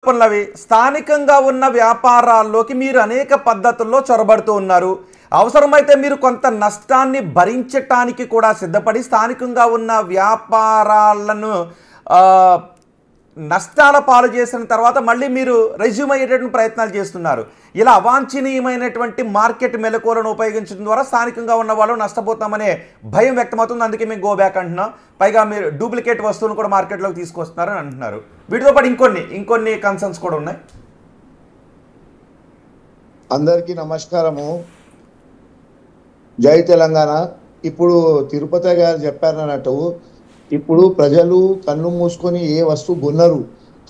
పనులవి స్థానికంగా ఉన్న వ్యాపారాల్లోకి మీరు అనేక పద్ధతుల్లో చొరబడుతూ ఉన్నారు. అవసరమైతే మీరు కొంత నష్టాన్ని భరించటానికి కూడా సిద్ధపడి స్థానికంగా ఉన్న వ్యాపారాలను నష్టాల పాలు చేసిన తర్వాత మళ్ళీ మీరు రెజ్యూమ్ అయ్యేటటువంటి ప్రయత్నాలు చేస్తున్నారు. ఇలా అవాంఛనీయమైనటువంటి మార్కెట్ మెలకువలను ఉపయోగించడం ద్వారా స్థానికంగా ఉన్న వాళ్ళు నష్టపోతామనే భయం వ్యక్తమవుతుంది. అందుకే మేము గో బ్యాక్ అంటున్నాం. పైగా మీరు డూప్లికేట్ వస్తువులను కూడా మార్కెట్లోకి తీసుకొస్తున్నారని అంటున్నారు. వీటితో పాటు ఇంకొన్ని కన్సర్న్స్ కూడా ఉన్నాయి. అందరికీ నమస్కారము. జై తెలంగాణ. ఇప్పుడు తిరుపతి గారు చెప్పారన్నట్టు ఇప్పుడు ప్రజలు కన్ను మూసుకొని ఏ వస్తువు కొనరు.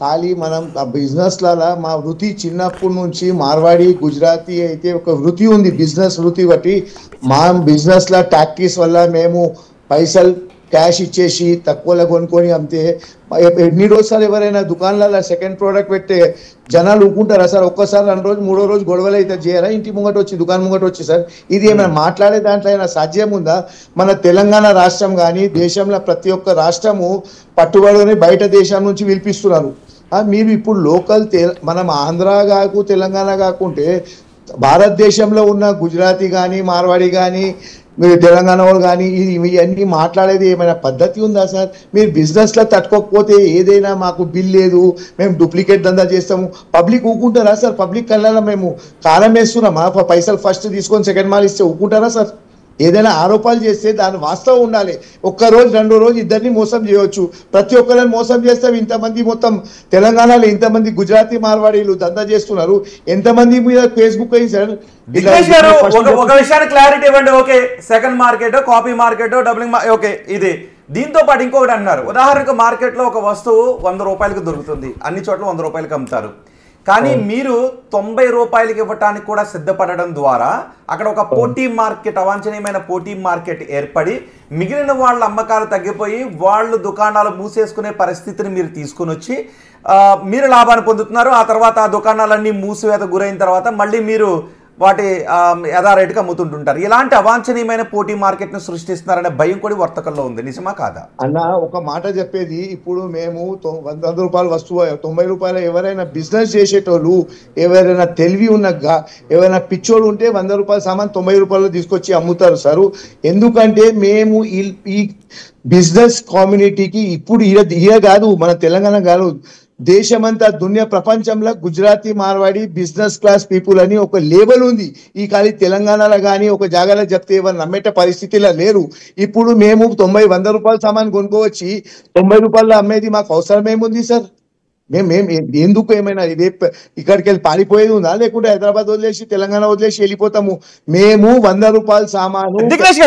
ఖాళీ మనం ఆ బిజినెస్లలో మా వృత్తి చిన్నప్పటి నుంచి మార్వాడి గుజరాతీ అయితే ఒక వృత్తి ఉంది, బిజినెస్ వృత్తి బట్టి మా బిజినెస్లో టాక్టీస్ వల్ల మేము పైసలు క్యాష్ ఇచ్చేసి తక్కువలో కొనుక్కొని అంతే. ఎన్ని రోజులు ఎవరైనా దుకాణాలలో సెకండ్ ప్రోడక్ట్ పెట్టే జనాలు ఊకుంటారా సార్? ఒక్కసారి 2 రోజు 3వ రోజు గొడవలు అయితే చేయరా? ఇంటి ముంగట వచ్చి దుకాణం ముంగట వచ్చి సార్ ఇది ఏమైనా మాట్లాడే దాంట్లో అయినా సాధ్యం ఉందా? మన తెలంగాణ రాష్ట్రం కానీ దేశంలో ప్రతి ఒక్క రాష్ట్రము పట్టుబడుని బయట దేశం నుంచి పిలిపిస్తున్నారు. మీరు ఇప్పుడు లోకల్ మనం ఆంధ్ర కాకు తెలంగాణ కాకుంటే భారతదేశంలో ఉన్న గుజరాతీ కానీ మార్వాడి కానీ మీరు తెలంగాణ వాళ్ళు కానీ ఇవన్నీ మాట్లాడేది ఏమైనా పద్ధతి ఉందా సార్? మీరు బిజినెస్లో తట్టుకోకపోతే ఏదైనా మాకు బిల్ లేదు, మేము డూప్లికేట్ దందా చేస్తాము, పబ్లిక్ ఊకుంటారా సార్? పబ్లిక్ కళ్ళలో మేము కారం వేస్తున్నామా? పైసలు ఫస్ట్ తీసుకొని సెకండ్ మాల్ ఇస్తే ఊకుంటారా సార్? ఏదైనా ఆరోపణలు చేస్తే దాని వాస్తవం ఉండాలి. 1 రోజు 2 రోజు ఇద్దరిని మోసం చేయవచ్చు. ప్రతి ఒక్కరిని మోసం చేస్తాం. ఇంతమంది మొత్తం తెలంగాణలో ఇంతమంది గుజరాతీ మార్వాడీలు దందా చేస్తున్నారు. ఎంతమంది మీద ఫేస్బుక్ అయింది సార్? ఒక విషయాన్ని క్లారిటీ ఇవ్వండి. Okay, second market, copy market, doubling okay. ఇది దీంతో పాటు ఇంకొకటి అన్నారు. ఉదాహరణకు మార్కెట్లో ఒక వస్తువు 100 రూపాయలకు దొరుకుతుంది, అన్ని చోట్ల 100 రూపాయలకు అమ్ముతారు. కానీ మీరు 90 రూపాయలకి ఇవ్వటానికి కూడా సిద్ధపడడం ద్వారా అక్కడ ఒక పోటీ మార్కెట్, అవాంఛనీయమైన పోటీ మార్కెట్ ఏర్పడి మిగిలిన వాళ్ళ అమ్మకాలు తగ్గిపోయి వాళ్ళు దుకాణాలు మూసేసుకునే పరిస్థితిని మీరు తీసుకుని వచ్చి మీరు లాభాన్ని పొందుతున్నారు. ఆ తర్వాత ఆ దుకాణాలన్నీ మూసివేత గురైన తర్వాత మళ్ళీ మీరు వాటి యథారేటుగా అమ్ముతుంటుంటారు. ఇలాంటి అవాంఛనీయమైన పోటీ మార్కెట్ను సృష్టిస్తున్నారనే భయం కూడా వర్తకల్లో ఉంది. నిజమా కాదా అన్న? ఒక మాట చెప్పేది, ఇప్పుడు మేము 100 రూపాయల వస్తువు 90 రూపాయలు ఎవరైనా బిజినెస్ చేసేటోళ్ళు, ఎవరైనా తెలివి ఉన్న ఎవరైనా పిచ్చోళ్ళు ఉంటే 100 రూపాయల సామాన్ 90 రూపాయలు తీసుకొచ్చి అమ్ముతారు సార్. ఎందుకంటే మేము ఈ బిజినెస్ కమ్యూనిటీకి ఇప్పుడు ఇయ కాదు, మన తెలంగాణ కాదు, దేశమంతా దునియా ప్రపంచంలో Gujarati Marwadi business class people అని ఒక లేబల్ ఉంది. ఈ ఖాళీ తెలంగాణలో కానీ ఒక జాగాలో చెప్తే ఎవరు నమ్మేట పరిస్థితిలో లేరు. ఇప్పుడు మేము 90-100 రూపాయల సామాన్ కొనుక్కోవచ్చి 90 రూపాయలు అమ్మేది మాకు అవసరం ఏముంది సార్? మేము ఎందుకు ఏమైనా ఇదే ఇక్కడికి వెళ్ళి పారిపోయేది ఉందా? లేకుంటే హైదరాబాద్ వదిలేసి తెలంగాణ వదిలేసి వెళ్ళిపోతాము? మేము 100 రూపాయల సామాను. దిగ్నేష్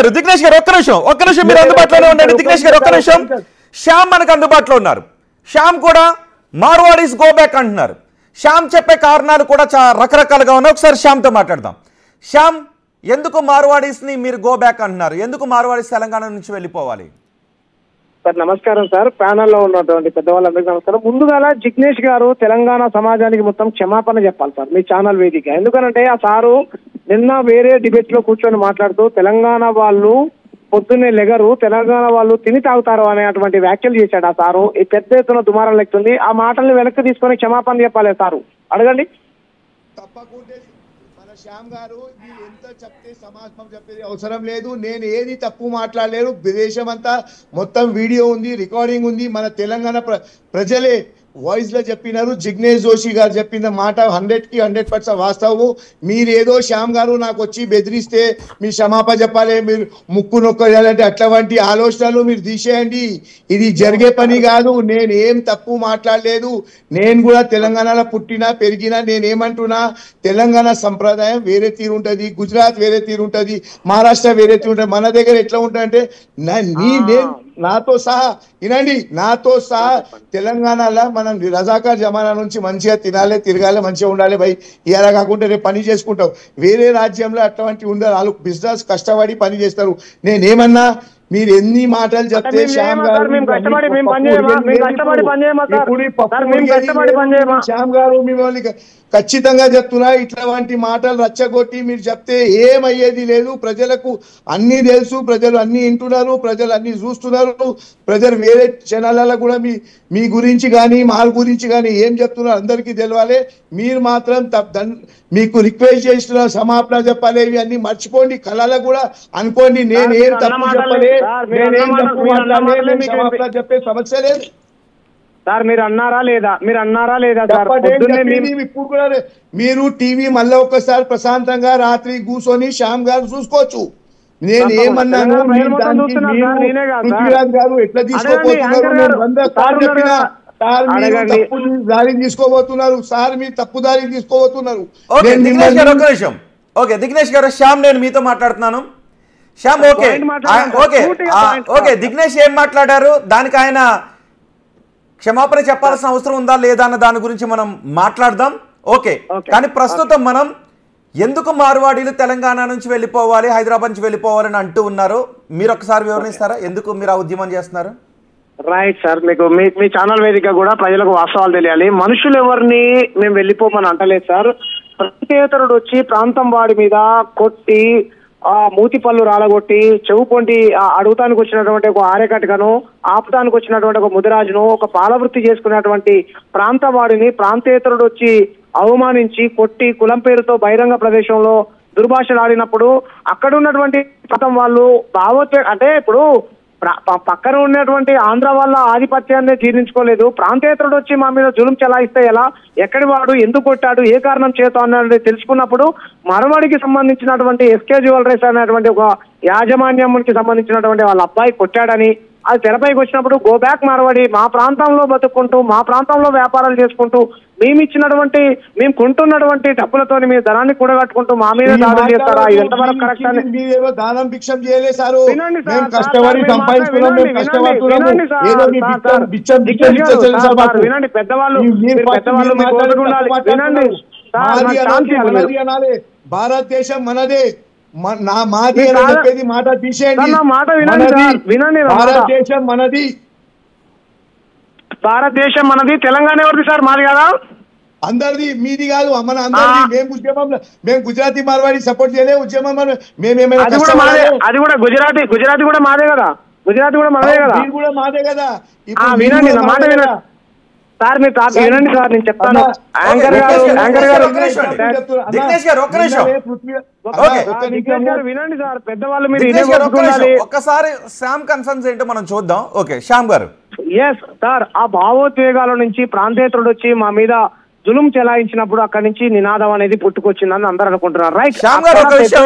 గారు ఒక్క నిమిషం మీరు అందుబాటులో ఉండండి. దిగ్నేష్ గారు ఒక్క నిమిషం. శ్యామ్ మనకు అందుబాటులో ఉన్నారు. శ్యామ్ కూడా మార్వాడీస్ గో బ్యాక్ అంటున్నారు. శ్యామ్ చెప్పే కారణాలు కూడా రకరకాలుగా ఉన్నాయి. ఒకసారి శ్యామ్తో మాట్లాడదాం. శ్యామ్, ఎందుకు మార్వాడీస్ని మీరు గో బ్యాక్ అంటున్నారు? ఎందుకు మార్వాడీస్ తెలంగాణ నుంచి వెళ్ళిపోవాలి? సార్ నమస్కారం సార్. ప్యానల్లో ఉన్నటువంటి పెద్దవాళ్ళందరికీ నమస్కారం. ముందుగా జిగ్నేష్ గారు తెలంగాణ సమాజానికి మొత్తం క్షమాపణ చెప్పాలి సార్ మీ ఛానల్ వేదిక. ఎందుకనంటే ఆ సారు నిన్న వేరే డిబేట్ లో కూర్చొని మాట్లాడుతూ తెలంగాణ వాళ్ళు పొద్దున్నే లెగరు, తెలంగాణ వాళ్ళు తిని తాగుతారు అనేటువంటి వ్యాఖ్యలు చేశాడు ఆ సారు. ఈ పెద్ద ఎత్తున దుమారం లెక్తుంది. ఆ మాటల్ని వెనక్కి తీసుకొని క్షమాపణ చెప్పాలి సారు. అడగండి. తప్పకుండా మన శ్యామ్ గారు మీరు ఎంత చెప్తే సమాజం చెప్పేది అవసరం లేదు. నేను ఏది తప్పు మాట్లాడలేరు. దేశం అంతా మొత్తం వీడియో ఉంది, రికార్డింగ్ ఉంది. మన తెలంగాణ ప్రజలే వాయిస్ లో చెప్పినారు. జిగ్నేష్ జోషి గారు చెప్పిన మాట 100కి 100% వాస్తవము. మీరేదో శ్యామ్ గారు నాకు వచ్చి బెదిరిస్తే మీ క్షమాపణ చెప్పాలి, మీరు ముక్కు నొక్కాలంటే అట్లాంటి ఆలోచనలు మీరు తీసేయండి. ఇది జరిగే పని కాదు. నేను ఏం తప్పు మాట్లాడలేదు. నేను కూడా తెలంగాణలో పుట్టినా పెరిగినా. నేనేమంటున్నా, తెలంగాణ సంప్రదాయం వేరే తీరు ఉంటుంది, గుజరాత్ వేరే తీరు ఉంటుంది, మహారాష్ట్ర వేరే తీరు ఉంటుంది. మన దగ్గర ఎట్లా ఉంటుందంటే నాతో సహా వినండి, నాతో సహా తెలంగాణలో మనం రజాకార్ జమానా నుంచి మంచిగా తినాలి, తిరగాలి, మంచిగా ఉండాలి. భయ్ ఇలా కాకుండా రేపు పని చేసుకుంటావు. వేరే రాజ్యంలో అటువంటి ఉండదు. వాళ్ళు బిజినెస్ కష్టపడి పని చేస్తారు. నేనేమన్నా మీరు ఎన్ని మాటలు చెప్తే శ్యామ్ గారు శ్యామ్ గారు మిమ్మల్ని ఖచ్చితంగా చెప్తున్నా, ఇట్లాంటి మాటలు రచ్చగొట్టి మీరు చెప్తే ఏమయ్యేది లేదు. ప్రజలకు అన్ని తెలుసు, ప్రజలు అన్ని వింటున్నారు, ప్రజలు అన్ని చూస్తున్నారు. ప్రజలు వేరే ఛానళ్ళలో కూడా మీ గురించి కానీ మా గురించి కానీ ఏం చెప్తున్నారు అందరికీ తెలవాలి. మీరు మాత్రం మీకు రిక్వెస్ట్ చేస్తున్న సమాపన చెప్పాలి, ఇవి అన్ని మర్చిపోండి. కళలకు కూడా అనుకోండి, నేనేం తప్పు చెప్పలే, నేనేం తప్పు మాట్లాడలే, సమాపన చెప్పే సమస్య లేదు సార్. మీరు అన్నారా లేదా సార్? ఇప్పుడు కూడా మీరు టీవీ మళ్ళీ ఒక్కసారి ప్రశాంతంగా రాత్రి కూర్చొని శ్యామ్ గారు చూసుకోవచ్చు. నేను ఏమన్నాను పృథ్వీరాజ్ గారు ఎట్లా తీసుకోబోతున్నారు, దారిని తీసుకోబోతున్నారు సార్, మీరు తప్పు దారిని తీసుకోబోతున్నారు. ఓకే దిగ్నేష్ గారు, శ్యామ్ నేను మీతో మాట్లాడుతున్నాను. శ్యామ్ ఓకే దిగ్నేష్ ఏం మాట్లాడారు, దానికి ఆయన క్షమాపణ చెప్పాల్సిన అవసరం ఉందా లేదా అన్న దాని గురించి మనం మాట్లాడదాం. ఓకే, కానీ ప్రస్తుతం మనం ఎందుకు మార్వాడీలు తెలంగాణ నుంచి వెళ్ళిపోవాలి, హైదరాబాద్ నుంచి వెళ్ళిపోవాలని అంటూ ఉన్నారు, మీరు ఒకసారి వివరణిస్తారా? ఎందుకు మీరు ఆ ఉద్యమం చేస్తున్నారు? రైట్ సార్, మీకు మీ ఛానల్ వేదిక కూడా ప్రజలకు వాస్తవాలు తెలియాలి. మనుషులు ఎవరిని మేము వెళ్ళిపోమని అంటలేదు సార్. ప్రత్యేతరుడు వచ్చి ప్రాంతం వాడి మీద కొట్టి మూతి పళ్ళు రాలగొట్టి చెవు పొంటి అడుగుతానికి వచ్చినటువంటి ఒక ఆర్యకటికను, ఆపుతానికి వచ్చినటువంటి ఒక ముదిరాజును, ఒక పాలవృత్తి చేసుకున్నటువంటి ప్రాంతవాడిని ప్రాంతేతరుడు వచ్చి అవమానించి కొట్టి కులం పేరుతో బహిరంగ ప్రదేశంలో దుర్భాషలాడినప్పుడు అక్కడ ఉన్నటువంటి ప్రాంతం వాళ్ళు అంటే ఇప్పుడు పక్కన ఉన్నటువంటి ఆంధ్ర వాళ్ళ ఆధిపత్యాన్ని జీర్ణించుకోలేదు. ప్రాంతేతరుడు వచ్చి మా మీద జులుం చెలాయిస్తే ఎలా, ఎక్కడి వాడు, ఎందుకు కొట్టాడు, ఏ కారణం చేత అన్నది తెలుసుకున్నప్పుడు మరవాడికి సంబంధించినటువంటి ఎస్కే జ్యువెలరీస్ అనేటువంటి ఒక యాజమాన్యానికి సంబంధించినటువంటి వాళ్ళ అబ్బాయి కొట్టాడని అది తెరపైకి వచ్చినప్పుడు గో బ్యాక్ మార్వాడి, మా ప్రాంతంలో బతుక్కుంటూ మా ప్రాంతంలో వ్యాపారాలు చేసుకుంటూ మేము కొంటున్నటువంటి డబ్బులతో మీ ధనాన్ని కూడగట్టుకుంటూ మా మీద దాడులు చేస్తారా? ఎంతవరకు కరెక్ట్ అని దానం భిక్షం చేయలేదు సార్. వినండి పెద్దవాళ్ళు వినండి. భారతదేశం మనదే, మాది అని చెప్పేది మాట తీసేయండి. భారతదేశం మనది, తెలంగాణ ఎవరిది సార్? మాది కదా, అందరిది, మీది కాదు. మన అందరిది. మేము ఉద్యమంలో మేము గుజరాతీ మార్వాడి సపోర్ట్ చేయలే ఉద్యమం. మేమేమైనా అది కూడా గుజరాతీ కూడా మాదే కదా, గుజరాతీ కూడా మాదే కదా, కూడా మాదే కదా. వినండి నా మాట వినండి సార్, మీరు వినండి సార్, నేను చెప్తాను. వినండి సార్, పెద్దవాళ్ళు మీరు ఒక్కసారి శ్యామ్ కన్సర్న్స్ ఏంటో మనం చూద్దాం. ఓకే శ్యామ్ గారు. ఎస్ సార్, ఆ భావోద్వేగాల నుంచి ప్రాంతేతరుడు వచ్చి మా మీద జులుం చెలాయించినప్పుడు అక్కడి నుంచి నినాదం అనేది పుట్టుకొచ్చిందని అందరూ అనుకుంటున్నారు. రైట్ శ్యామ్ గారు, ఒక విషయం.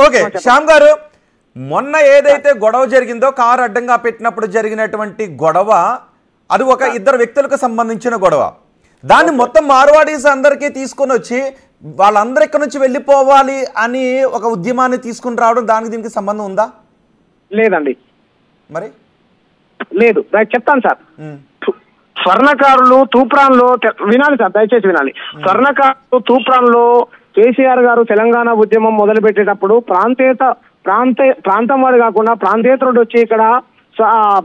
ఓకే శ్యామ్ గారు, మొన్న ఏదైతే గొడవ జరిగిందో కారు అడ్డంగా పెట్టినప్పుడు జరిగినటువంటి గొడవ, అది ఒక ఇద్దరు వ్యక్తులకు సంబంధించిన గొడవ. దాన్ని మొత్తం మార్వాడీస్ అందరికీ తీసుకొని వచ్చి వాళ్ళందరూ ఇక్కడ నుంచి వెళ్ళిపోవాలి అని ఒక ఉద్యమాన్ని తీసుకుని రావడం, దానికి దీనికి సంబంధం ఉందా? లేదండి. మరి లేదు, చెప్తాను సార్. స్వర్ణకారులు తూప్రాన్లో వినాలి సార్, దయచేసి వినాలి. స్వర్ణకారులు తూప్రాన్లో కేసీఆర్ గారు తెలంగాణ ఉద్యమం మొదలు పెట్టేటప్పుడు ప్రాంతం వాడు కాకుండా ప్రాంతేతరుడు వచ్చి ఇక్కడ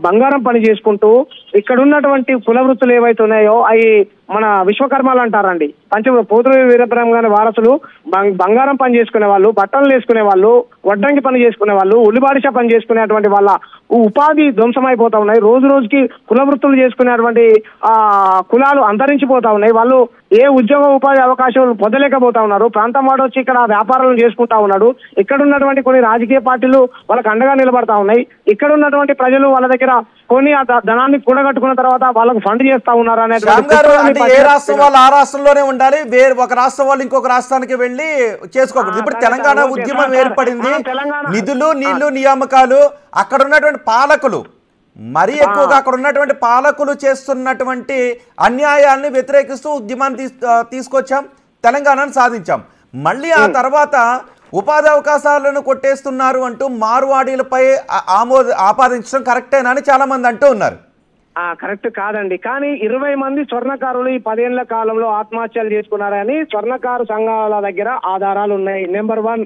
బంగారం పని చేసుకుంటూ ఇక్కడ ఉన్నటువంటి కుల వృత్తులు ఏవైతే ఉన్నాయో అవి మన విశ్వకర్మలు అంటారండి. పోతురు వీరబ్రహ్మ గారి వారసులు బంగారం పని చేసుకునే వాళ్ళు, బట్టలు వేసుకునే వాళ్ళు, వడ్డంగి పని చేసుకునే వాళ్ళు, ఉల్లిబాడిష పని చేసుకునేటువంటి వాళ్ళ ఉపాధి ధ్వంసమైపోతా ఉన్నాయి. రోజు రోజుకి కుల వృత్తులు చేసుకునేటువంటి కులాలు అంతరించిపోతా ఉన్నాయి. వాళ్ళు ఏ ఉద్యోగ ఉపాధి అవకాశాలు పొందలేకపోతా ఉన్నారు. ప్రాంతం వాడు వచ్చి ఇక్కడ వ్యాపారాలు చేసుకుంటా ఉన్నాడు. ఇక్కడ ఉన్నటువంటి కొన్ని రాజకీయ పార్టీలు వాళ్ళకి అండగా నిలబడతా ఉన్నాయి. ఇక్కడ ఉన్నటువంటి ప్రజలు వాళ్ళ దగ్గర కొన్ని ధనాన్ని కూడగట్టుకున్న తర్వాత వాళ్ళకు ఫండ్ చేస్తా ఉన్నారు అనేటువంటి ఏ రాష్ట్రం వాళ్ళు ఆ రాష్ట్రంలోనే ఉండాలి, వేరే ఒక రాష్ట్రం వాళ్ళు ఇంకొక రాష్ట్రానికి వెళ్ళి చేసుకోకూడదు. ఇప్పుడు తెలంగాణ ఉద్యమం ఏర్పడింది, నిధులు నీళ్లు నియామకాలు, అక్కడ ఉన్నటువంటి పాలకులు మరీ ఎక్కువగా అక్కడ ఉన్నటువంటి పాలకులు చేస్తున్నటువంటి అన్యాయాన్ని వ్యతిరేకిస్తూ ఉద్యమాన్ని తీసుకొచ్చాం, తెలంగాణను సాధించాం. మళ్ళీ ఆ తర్వాత ఉపాధి అవకాశాలను కొట్టేస్తున్నారు అంటూ మార్వాడీలపై ఆపాదించడం కరెక్టేనా అని చాలా మంది అంటూ ఉన్నారు. కరెక్ట్ కాదండి, కానీ 20 మంది స్వర్ణకారులు ఈ 10 ఏళ్ల కాలంలో ఆత్మహత్యలు చేసుకున్నారని స్వర్ణకారు సంఘాల దగ్గర ఆధారాలు ఉన్నాయి. నెంబర్ 1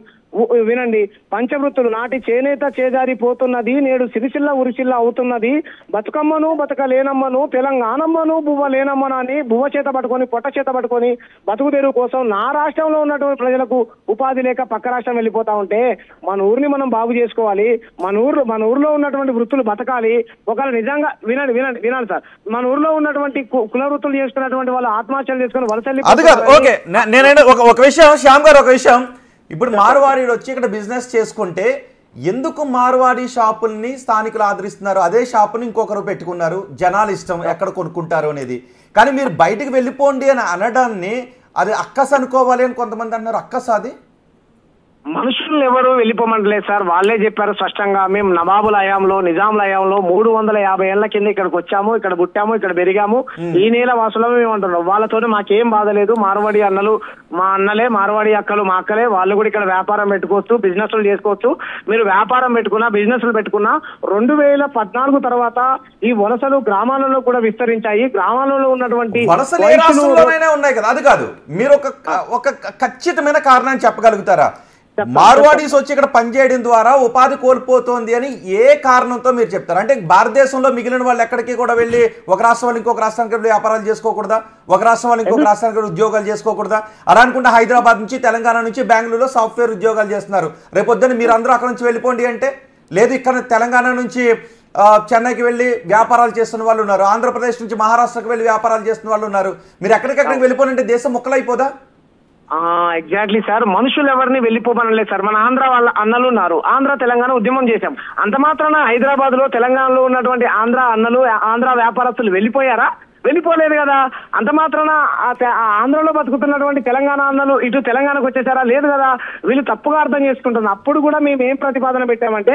వినండి, పంచవృత్తులు నాటి చేనేత చేజారిపోతున్నది, నేడు సిరిసిల్ల ఉరిసిల్ల అవుతున్నది, బతుకమ్మను బతకలేనమ్మను తెలంగాణమ్మను బువ్వ లేనమ్మను అని బువ్వ చేత పట్టుకొని పొట్ట చేత పట్టుకొని బతుకు తెరువు కోసం నా రాష్ట్రంలో ఉన్నటువంటి ప్రజలకు ఉపాధి లేక పక్క రాష్ట్రం వెళ్ళిపోతా ఉంటే మన ఊరిని మనం బాగు చేసుకోవాలి, మన ఊర్లో ఉన్నటువంటి వృత్తులు బతకాలి. ఒకవేళ నిజంగా వినాలి సార్, మన ఊర్లో ఉన్నటువంటి కుల వృత్తులు చేసుకున్నటువంటి వాళ్ళు ఆత్మహత్యలు చేసుకుని వలస నేనంటే ఒక విషయం శ్యామ్ గారు, ఒక విషయం, ఇప్పుడు మార్వాడి వచ్చి ఇక్కడ బిజినెస్ చేసుకుంటే ఎందుకు మార్వాడి షాపుల్ని స్థానికులు ఆదరిస్తున్నారు, అదే షాపుని ఇంకొకరు పెట్టుకున్నారు, జనాలు ఇష్టం ఎక్కడ కొనుక్కుంటారు అనేది. కానీ మీరు బయటికి వెళ్ళిపోండి అని అనడాన్ని అది అక్కస్ అనుకోవాలి అని కొంతమంది అన్నారు. అక్కస్ అది మనుషులు ఎవరు వెళ్ళిపోమంటలేదు సార్, వాళ్ళే చెప్పారు స్పష్టంగా. మేము నవాబుల హయాంలో నిజాముల హయాంలో 350 ఏళ్ల కింద ఇక్కడికి వచ్చాము, ఇక్కడ పుట్టాము, ఇక్కడ పెరిగాము, ఈ నేల వాసులమే మేము అంటున్నాం. వాళ్ళతో మాకేం బాధ లేదు. మార్వాడి అన్నలు మా అన్నలే, మార్వాడి అక్కలు మా అక్కలే, వాళ్ళు కూడా ఇక్కడ వ్యాపారం పెట్టుకోవచ్చు, బిజినెస్లు చేసుకోవచ్చు. మీరు వ్యాపారం పెట్టుకున్నా బిజినెస్లు పెట్టుకున్నా 2014 తర్వాత ఈ వలసలు గ్రామాలలో కూడా విస్తరించాయి. గ్రామాలలో ఉన్నటువంటి ఉన్నాయి కదా, అది కాదు, మీరు ఒక ఖచ్చితమైన కారణాన్ని చెప్పగలుగుతారా? మార్వాడీస్ వచ్చి ఇక్కడ పనిచేయడం ద్వారా ఉపాధి కోల్పోతోంది అని ఏ కారణంతో మీరు చెప్తారు? అంటే భారతదేశంలో మిగిలిన వాళ్ళు ఎక్కడికి కూడా వెళ్ళి ఒక రాష్ట్రం వాళ్ళు ఇంకొక రాష్ట్రానికి వెళ్ళి వ్యాపారాలు చేసుకోకూడదా? ఒక రాష్ట్రం వాళ్ళు ఇంకొక రాష్ట్రానికి ఉద్యోగాలు చేసుకోకూడదా? అలా అనుకుంటే హైదరాబాద్ నుంచి, తెలంగాణ నుంచి, బెంగళూరులో సాఫ్ట్వేర్ ఉద్యోగాలు చేస్తున్నారు. రేపొద్దున మీరు అందరూ అక్కడ నుంచి వెళ్ళిపోండి అంటే లేదు, ఇక్కడ తెలంగాణ నుంచి చెన్నైకి వెళ్ళి వ్యాపారాలు చేస్తున్న వాళ్ళు ఉన్నారు, ఆంధ్రప్రదేశ్ నుంచి మహారాష్ట్రకు వెళ్ళి వ్యాపారాలు చేస్తున్న వాళ్ళు ఉన్నారు. మీరు ఎక్కడికెక్కడికి వెళ్ళిపోనంటే దేశం ముక్కలైపోదా? ఎగ్జాక్ట్లీ సార్, మనుషులు ఎవరిని వెళ్ళిపోమనలేదు సార్. మన ఆంధ్ర వాళ్ళ అన్నలు ఉన్నారు, ఆంధ్ర తెలంగాణ ఉద్యమం చేశాం. అంత మాత్రాన హైదరాబాద్ లో తెలంగాణలో ఉన్నటువంటి ఆంధ్ర అన్నలు, ఆంధ్ర వ్యాపారస్తులు వెళ్ళిపోయారా? వెళ్ళిపోలేదు కదా. అంత మాత్రాన ఆంధ్రలో బతుకుతున్నటువంటి తెలంగాణ అన్నలు ఇటు తెలంగాణకు వచ్చేసారా? లేదు కదా. వీళ్ళు తప్పుగా అర్థం చేసుకుంటున్నారు. అప్పుడు కూడా మేము ఏం ప్రతిపాదన పెట్టామంటే,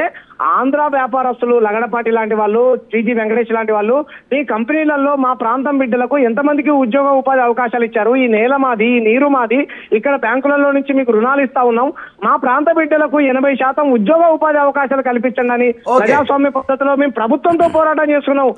ఆంధ్ర వ్యాపారస్తులు లగడపాటి లాంటి వాళ్ళు, టీజీ వెంకటేష్ లాంటి వాళ్ళు ఈ కంపెనీలలో మా ప్రాంతం బిడ్డలకు ఎంతమందికి ఉద్యోగ ఉపాధి అవకాశాలు ఇచ్చారు, ఈ నేల మాది, ఈ నీరు మాది, ఇక్కడ బ్యాంకులలో నుంచి మీకు రుణాలు ఇస్తా ఉన్నాం, మా ప్రాంత బిడ్డలకు 80% ఉద్యోగ ఉపాధి అవకాశాలు కల్పించండి అని ప్రజాస్వామ్య పద్ధతిలో మేము ప్రభుత్వంతో పోరాటం చేస్తున్నాం.